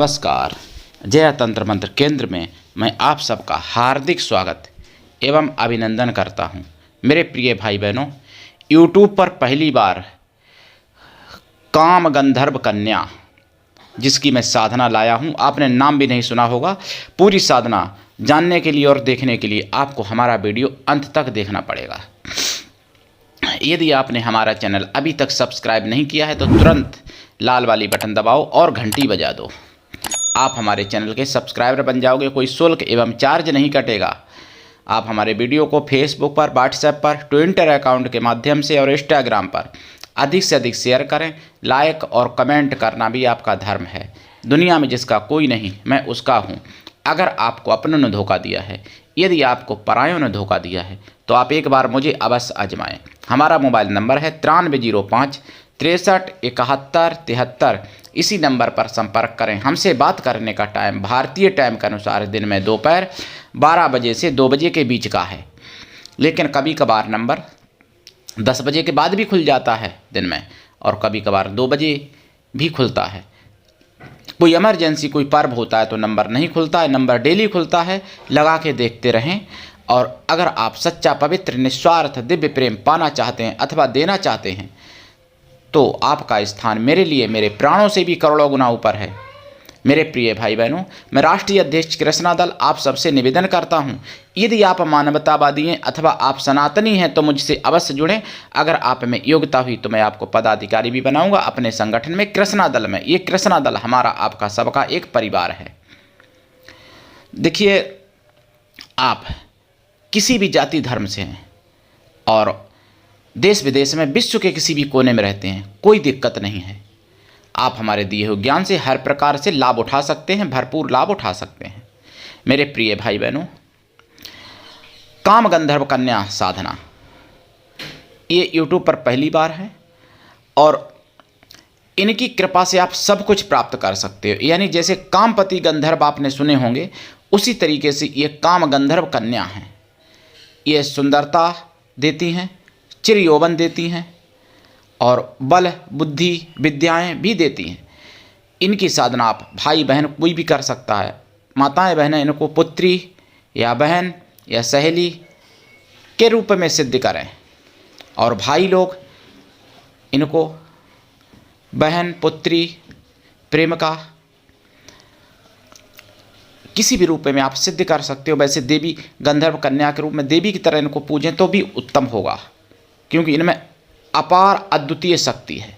नमस्कार। जय तंत्र मंत्र केंद्र में मैं आप सबका हार्दिक स्वागत एवं अभिनंदन करता हूं। मेरे प्रिय भाई बहनों, YouTube पर पहली बार काम गंधर्व कन्या जिसकी मैं साधना लाया हूं, आपने नाम भी नहीं सुना होगा। पूरी साधना जानने के लिए और देखने के लिए आपको हमारा वीडियो अंत तक देखना पड़ेगा। यदि आपने हमारा चैनल अभी तक सब्सक्राइब नहीं किया है तो तुरंत लाल वाली बटन दबाओ और घंटी बजा दो। आप हमारे चैनल के सब्सक्राइबर बन जाओगे, कोई शुल्क एवं चार्ज नहीं कटेगा। आप हमारे वीडियो को फेसबुक पर, व्हाट्सएप पर, ट्विटर अकाउंट के माध्यम से और इंस्टाग्राम पर अधिक से अधिक शेयर करें। लाइक और कमेंट करना भी आपका धर्म है। दुनिया में जिसका कोई नहीं, मैं उसका हूँ। अगर आपको अपनों ने धोखा दिया है, यदि आपको परायों ने धोखा दिया है, तो आप एक बार मुझे अवश्य आजमाएं। हमारा मोबाइल नंबर है 9305 63 71 73। इसी नंबर पर संपर्क करें। हमसे बात करने का टाइम भारतीय टाइम के अनुसार दिन में दोपहर 12 बजे से 2 बजे के बीच का है, लेकिन कभी कभार नंबर 10 बजे के बाद भी खुल जाता है दिन में, और कभी कभार 2 बजे भी खुलता है। कोई इमरजेंसी, कोई पर्व होता है तो नंबर नहीं खुलता है। नंबर डेली खुलता है, लगा के देखते रहें। और अगर आप सच्चा, पवित्र, निस्वार्थ दिव्य प्रेम पाना चाहते हैं अथवा देना चाहते हैं तो आपका स्थान मेरे लिए, मेरे प्राणों से भी करोड़ों गुना ऊपर है। मेरे प्रिय भाई बहनों, मैं राष्ट्रीय अध्यक्ष कृष्णा दल आप सबसे निवेदन करता हूं, यदि आप मानवतावादी हैं अथवा आप सनातनी हैं तो मुझसे अवश्य जुड़ें। अगर आप में योग्यता हुई तो मैं आपको पदाधिकारी भी बनाऊंगा अपने संगठन में, कृष्णा दल में। ये कृष्णा दल हमारा, आपका सबका एक परिवार है। देखिए, आप किसी भी जाति धर्म से हैं और देश विदेश में, विश्व के किसी भी कोने में रहते हैं, कोई दिक्कत नहीं है। आप हमारे दिए हुए ज्ञान से हर प्रकार से लाभ उठा सकते हैं, भरपूर लाभ उठा सकते हैं। मेरे प्रिय भाई बहनों, काम गंधर्व कन्या साधना ये YouTube पर पहली बार है और इनकी कृपा से आप सब कुछ प्राप्त कर सकते हो। यानी जैसे कामपति गंधर्व आपने सुने होंगे, उसी तरीके से ये काम गंधर्व कन्या हैं। ये सुंदरता देती हैं, चिर यौवन देती हैं और बल, बुद्धि, विद्याएं भी देती हैं। इनकी साधना आप भाई बहन कोई भी कर सकता है। माताएं बहनें इनको पुत्री या बहन या सहेली के रूप में सिद्ध करें, और भाई लोग इनको बहन, पुत्री, प्रेमिका किसी भी रूप में आप सिद्ध कर सकते हो। वैसे देवी गंधर्व कन्या के रूप में देवी की तरह इनको पूजें तो भी उत्तम होगा, क्योंकि इनमें अपार अद्वितीय शक्ति है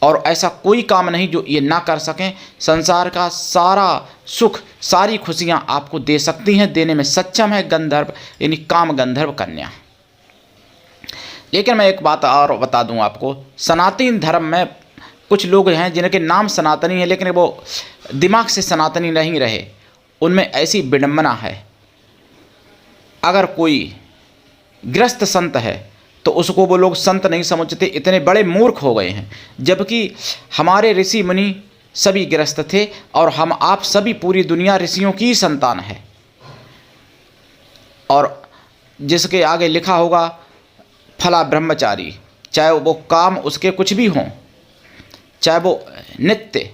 और ऐसा कोई काम नहीं जो ये ना कर सकें। संसार का सारा सुख, सारी खुशियां आपको दे सकती हैं, देने में सक्षम है गंधर्व, यानी काम गंधर्व कन्या। लेकिन मैं एक बात और बता दूं आपको, सनातनी धर्म में कुछ लोग हैं जिनके नाम सनातनी है लेकिन वो दिमाग से सनातनी नहीं रहे। उनमें ऐसी विडंबना है, अगर कोई गृहस्थ संत है तो उसको वो लोग संत नहीं समझते, इतने बड़े मूर्ख हो गए हैं। जबकि हमारे ऋषि मुनि सभी गृहस्थ थे और हम आप सभी, पूरी दुनिया ऋषियों की संतान है। और जिसके आगे लिखा होगा फला ब्रह्मचारी, चाहे वो काम उसके कुछ भी हों, चाहे वो नित्य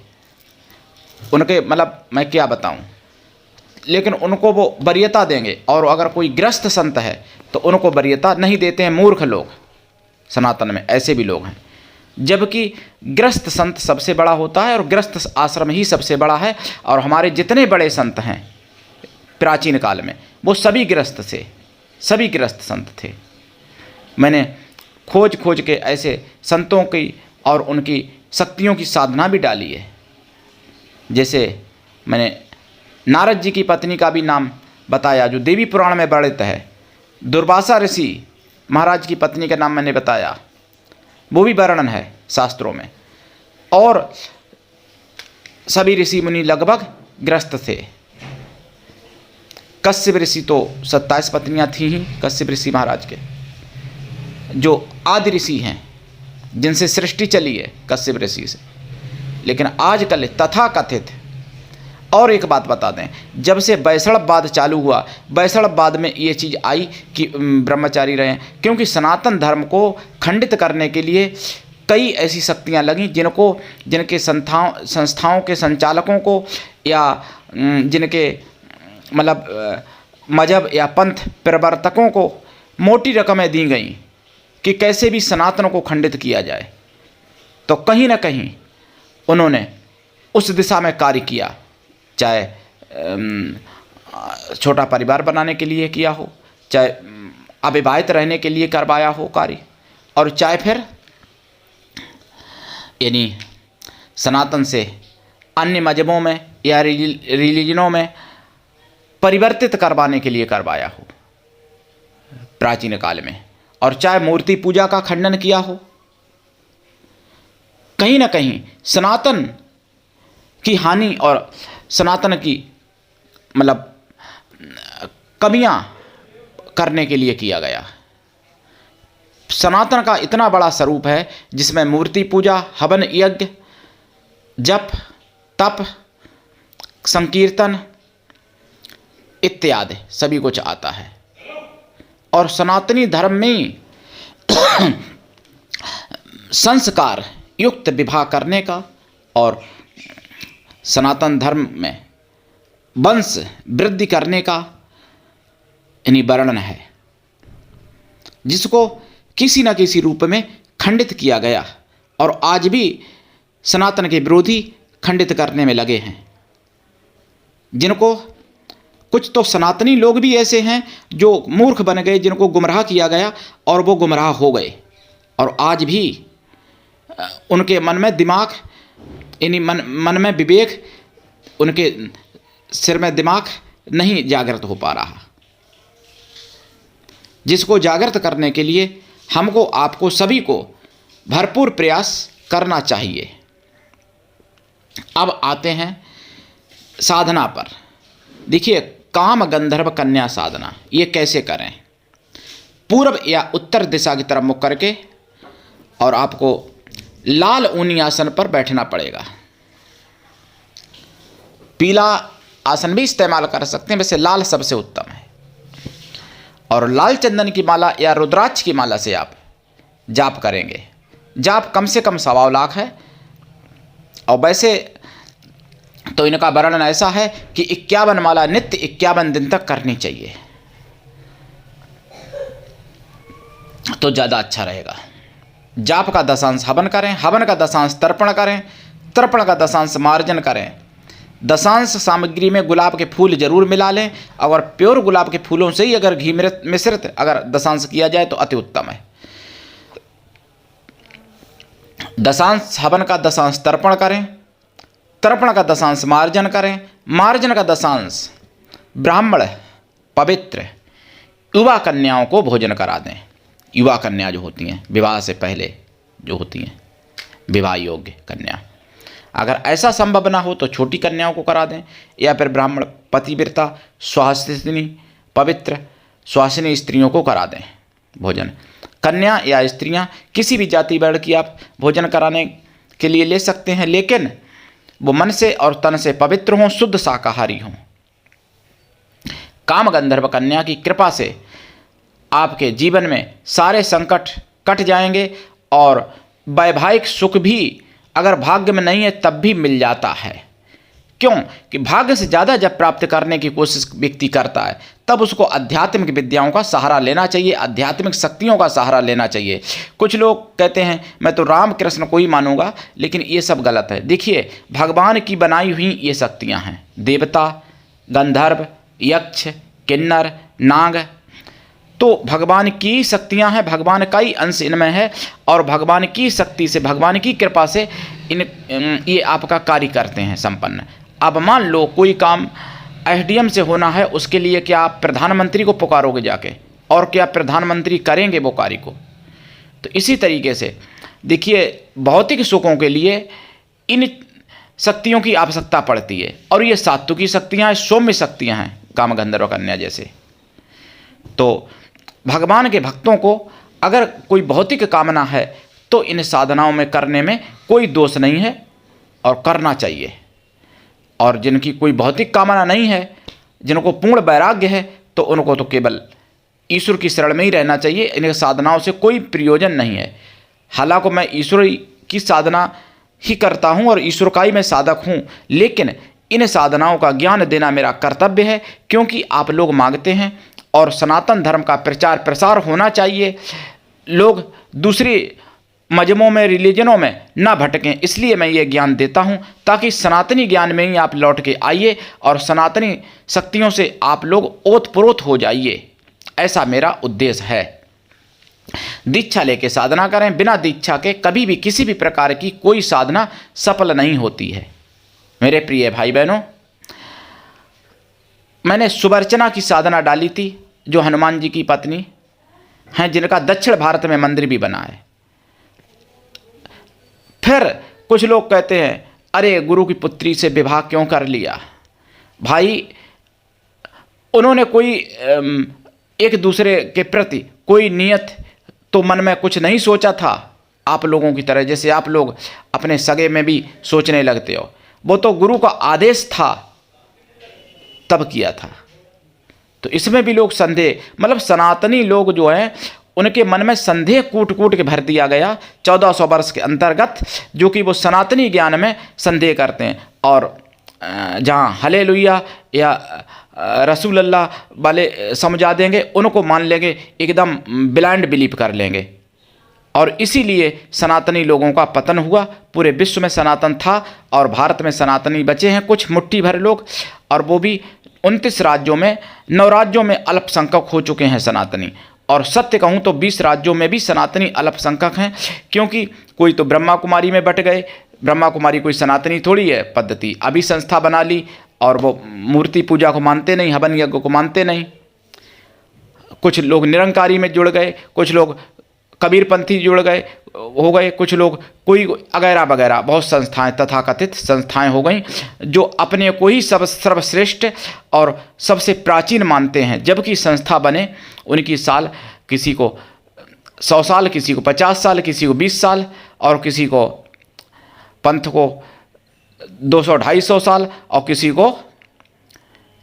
उनके, मतलब मैं क्या बताऊं, लेकिन उनको वो वरीयता देंगे। और अगर कोई गृहस्थ संत है तो उनको वरीयता नहीं देते हैं। मूर्ख लोग सनातन में ऐसे भी लोग हैं, जबकि गृहस्थ संत सबसे बड़ा होता है और गृहस्थ आश्रम ही सबसे बड़ा है। और हमारे जितने बड़े संत हैं प्राचीन काल में, वो सभी गृहस्थ थे, सभी गृहस्थ संत थे। मैंने खोज खोज के ऐसे संतों की और उनकी शक्तियों की साधना भी डाली है। जैसे मैंने नारद जी की पत्नी का भी नाम बताया, जो देवी पुराण में वर्णित है। दुर्वासा ऋषि महाराज की पत्नी का नाम मैंने बताया, वो भी वर्णन है शास्त्रों में। और सभी ऋषि मुनि लगभग गृहस्थ थे। कश्यप ऋषि तो 27 पत्नियां थी ही, कश्यप ऋषि महाराज के, जो आदि ऋषि हैं जिनसे सृष्टि चली है, कश्यप ऋषि से। लेकिन आजकल तथाकथित, और एक बात बता दें, जब से वैष्णववाद चालू हुआ, वैष्णववाद में ये चीज़ आई कि ब्रह्मचारी रहें, क्योंकि सनातन धर्म को खंडित करने के लिए कई ऐसी शक्तियां लगीं जिनके संस्थाओं के संचालकों को या जिनके मतलब मजहब या पंथ प्रवर्तकों को मोटी रकमें दी गईं कि कैसे भी सनातन को खंडित किया जाए। तो कहीं ना कहीं उन्होंने उस दिशा में कार्य किया, चाहे छोटा परिवार बनाने के लिए किया हो, चाहे अविवाहित रहने के लिए करवाया हो कार्य, और चाहे फिर यानी सनातन से अन्य मजहबों में या रिलीजनों में परिवर्तित करवाने के लिए करवाया हो प्राचीन काल में, और चाहे मूर्ति पूजा का खंडन किया हो। कहीं ना कहीं सनातन की हानि और सनातन की मतलब कमियां करने के लिए किया गया। सनातन का इतना बड़ा स्वरूप है जिसमें मूर्ति पूजा, हवन यज्ञ, जप, तप, संकीर्तन इत्यादि सभी कुछ आता है। और सनातनी धर्म में संस्कार युक्त विवाह करने का और सनातन धर्म में वंश वृद्धि करने का यानी वर्णन है, जिसको किसी न किसी रूप में खंडित किया गया और आज भी सनातन के विरोधी खंडित करने में लगे हैं। जिनको कुछ तो सनातनी लोग भी ऐसे हैं जो मूर्ख बन गए, जिनको गुमराह किया गया और वो गुमराह हो गए, और आज भी उनके मन में दिमाग यानी मन में विवेक, उनके सिर में दिमाग नहीं जागृत हो पा रहा, जिसको जागृत करने के लिए हमको, आपको, सभी को भरपूर प्रयास करना चाहिए। अब आते हैं साधना पर। देखिए, काम गंधर्व कन्या साधना ये कैसे करें। पूर्व या उत्तर दिशा की तरफ मुख करके और आपको लाल ऊनी आसन पर बैठना पड़ेगा। पीला आसन भी इस्तेमाल कर सकते हैं, वैसे लाल सबसे उत्तम है। और लाल चंदन की माला या रुद्राक्ष की माला से आप जाप करेंगे। जाप कम से कम 1.25 लाख है, और वैसे तो इनका वर्णन ऐसा है कि 51 माला नित्य 51 दिन तक करनी चाहिए, तो ज़्यादा अच्छा रहेगा। जाप का 10 हवन करें, हवन का 10 तर्पण करें, तर्पण का 10 मार्जन करें। 10 सामग्री में गुलाब के फूल जरूर मिला लें, अगर प्योर गुलाब के फूलों से ही अगर घी मिश्रित अगर 10 किया जाए तो अति उत्तम है। 10 हवन का 10 तर्पण करें, तर्पण का 10 मार्जन करें, मार्जन का 10 ब्राह्मण पवित्र युवा कन्याओं को भोजन करा दें। युवा कन्या जो होती हैं, विवाह से पहले जो होती हैं, विवाह योग्य कन्या, अगर ऐसा संभव ना हो तो छोटी कन्याओं को करा दें, या फिर ब्राह्मण पतिव्रता सुहासिनी पवित्र सुहासिनी स्त्रियों को करा दें भोजन। कन्या या स्त्रियां किसी भी जाति वर्ण की आप भोजन कराने के लिए ले सकते हैं, लेकिन वो मन से और तन से पवित्र हों, शुद्ध शाकाहारी हों। काम गंधर्व कन्या की कृपा से आपके जीवन में सारे संकट कट जाएंगे, और वैवाहिक सुख भी अगर भाग्य में नहीं है तब भी मिल जाता है। क्यों कि भाग्य से ज़्यादा जब प्राप्त करने की कोशिश व्यक्ति करता है तब उसको आध्यात्मिक विद्याओं का सहारा लेना चाहिए, आध्यात्मिक शक्तियों का सहारा लेना चाहिए। कुछ लोग कहते हैं मैं तो राम कृष्ण को ही मानूंगा, लेकिन ये सब गलत है। देखिए, भगवान की बनाई हुई ये शक्तियाँ हैं, देवता, गंधर्व, यक्ष, किन्नर, नाग, तो भगवान की शक्तियां हैं, भगवान का ही अंश इनमें है, और भगवान की शक्ति से, भगवान की कृपा से ये आपका कार्य करते हैं संपन्न। अब मान लो कोई काम एसडीएम से होना है, उसके लिए क्या आप प्रधानमंत्री को पुकारोगे जाके, और क्या प्रधानमंत्री करेंगे वो कार्य को? तो इसी तरीके से देखिए, भौतिक सुखों के लिए इन शक्तियों की आवश्यकता पड़ती है, और ये सात्विकी शक्तियाँ हैं, सौम्य शक्तियाँ हैं, काम गंधर्व कन्या जैसे। तो भगवान के भक्तों को अगर कोई भौतिक कामना है तो इन साधनाओं में करने में कोई दोष नहीं है, और करना चाहिए। और जिनकी कोई भौतिक कामना नहीं है, जिनको पूर्ण वैराग्य है, तो उनको तो केवल ईश्वर की शरण में ही रहना चाहिए। इन साधनाओं से कोई प्रयोजन नहीं है। हालांकि मैं ईश्वर की साधना ही करता हूँ और ईश्वर का ही मैं साधक हूँ, लेकिन इन साधनाओं का ज्ञान देना मेरा कर्तव्य है, क्योंकि आप लोग मांगते हैं और सनातन धर्म का प्रचार प्रसार होना चाहिए। लोग दूसरी मजहबों में, रिलीजनों में ना भटकें, इसलिए मैं ये ज्ञान देता हूँ, ताकि सनातनी ज्ञान में ही आप लौट के आइए और सनातनी शक्तियों से आप लोग ओतप्रोत हो जाइए। ऐसा मेरा उद्देश्य है। दीक्षा लेके साधना करें, बिना दीक्षा के कभी भी किसी भी प्रकार की कोई साधना सफल नहीं होती है। मेरे प्रिय भाई बहनों, मैंने सुवर्चना की साधना डाली थी, जो हनुमान जी की पत्नी हैं, जिनका दक्षिण भारत में मंदिर भी बना है। फिर कुछ लोग कहते हैं, अरे गुरु की पुत्री से विवाह क्यों कर लिया? भाई, उन्होंने कोई एक दूसरे के प्रति कोई नियत तो मन में कुछ नहीं सोचा था आप लोगों की तरह, जैसे आप लोग अपने सगे में भी सोचने लगते हो। वो तो गुरु का आदेश था तब किया था। तो इसमें भी लोग संदेह, मतलब सनातनी लोग जो हैं उनके मन में संदेह कूट कूट के भर दिया गया 1400 वर्ष के अंतर्गत, जो कि वो सनातनी ज्ञान में संदेह करते हैं। और जहाँ हलेलुया या रसूल अल्लाह वाले समझा देंगे, उनको मान लेंगे, एकदम ब्लाइंड बिलीव कर लेंगे। और इसीलिए सनातनी लोगों का पतन हुआ। पूरे विश्व में सनातन था और भारत में सनातनी बचे हैं कुछ मुट्ठी भर लोग, और वो भी 29 राज्यों में, 9 राज्यों में अल्पसंख्यक हो चुके हैं सनातनी। और सत्य कहूँ तो 20 राज्यों में भी सनातनी अल्पसंख्यक हैं, क्योंकि कोई तो ब्रह्मा कुमारी में बट गए। ब्रह्मा कुमारी कोई सनातनी थोड़ी है पद्धति, अभी संस्था बना ली, और वो मूर्ति पूजा को मानते नहीं, हवन यज्ञ को मानते नहीं। कुछ लोग निरंकारी में जुड़ गए, कुछ लोग कबीरपंथी जुड़ गए हो गए, कुछ लोग कोई वगैरह वगैरह, बहुत संस्थाएं, तथाकथित संस्थाएं हो गई, जो अपने को ही सर्वश्रेष्ठ और सबसे प्राचीन मानते हैं। जबकि संस्था बने उनकी साल किसी को 100 साल, किसी को 50 साल, किसी को 20 साल, और किसी को पंथ को 200-250 साल, और किसी को,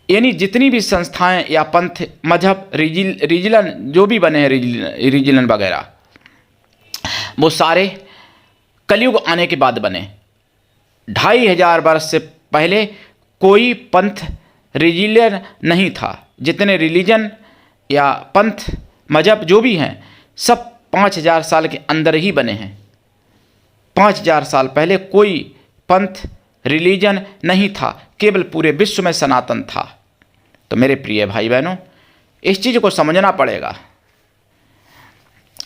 यानी जितनी भी संस्थाएं या पंथ, मजहब, रिजिलन जो भी बने हैं, रिजिलन वगैरह, वो सारे कलयुग आने के बाद बने। 2500 वर्ष से पहले कोई पंथ, रिजिलन नहीं था। जितने रिलीजन या पंथ, मजहब जो भी हैं, सब 5000 साल के अंदर ही बने हैं। 5000 साल पहले कोई पंथ, रिलीजन नहीं था, केवल पूरे विश्व में सनातन था। तो मेरे प्रिय भाई बहनों, इस चीज़ को समझना पड़ेगा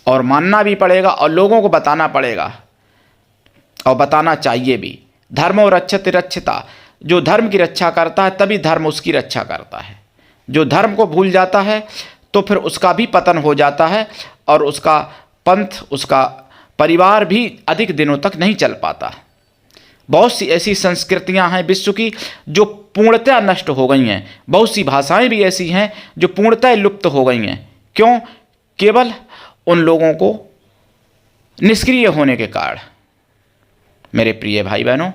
और मानना भी पड़ेगा, और लोगों को बताना पड़ेगा, और बताना चाहिए भी। धर्मो रक्षति रक्षिता, जो धर्म की रक्षा करता है तभी धर्म उसकी रक्षा करता है। जो धर्म को भूल जाता है तो फिर उसका भी पतन हो जाता है, और उसका पंथ, उसका परिवार भी अधिक दिनों तक नहीं चल पाता। बहुत सी ऐसी संस्कृतियां हैं विश्व की जो पूर्णतः नष्ट हो गई हैं। बहुत सी भाषाएं भी ऐसी हैं जो पूर्णतः लुप्त हो गई हैं। क्यों? केवल उन लोगों को निष्क्रिय होने के कारण। मेरे प्रिय भाई बहनों,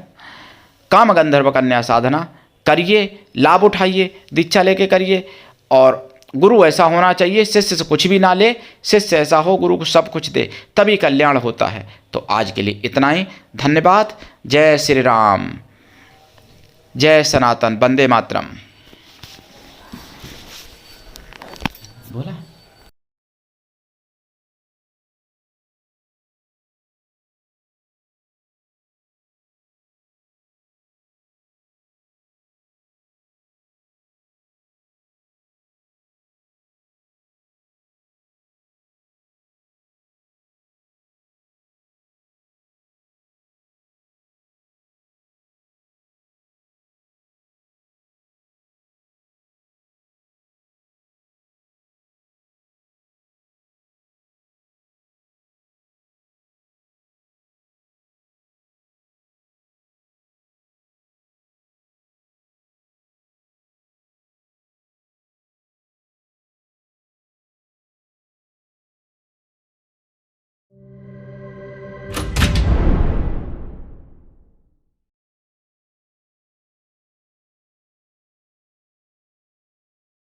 काम गंधर्व कन्या साधना करिए, लाभ उठाइए, दीक्षा लेके करिए। और गुरु ऐसा होना चाहिए, शिष्य से कुछ भी ना ले, शिष्य ऐसा हो गुरु को सब कुछ दे, तभी कल्याण होता है। तो आज के लिए इतना ही। धन्यवाद। जय श्री राम, जय सनातन, वंदे मातरम। बोला।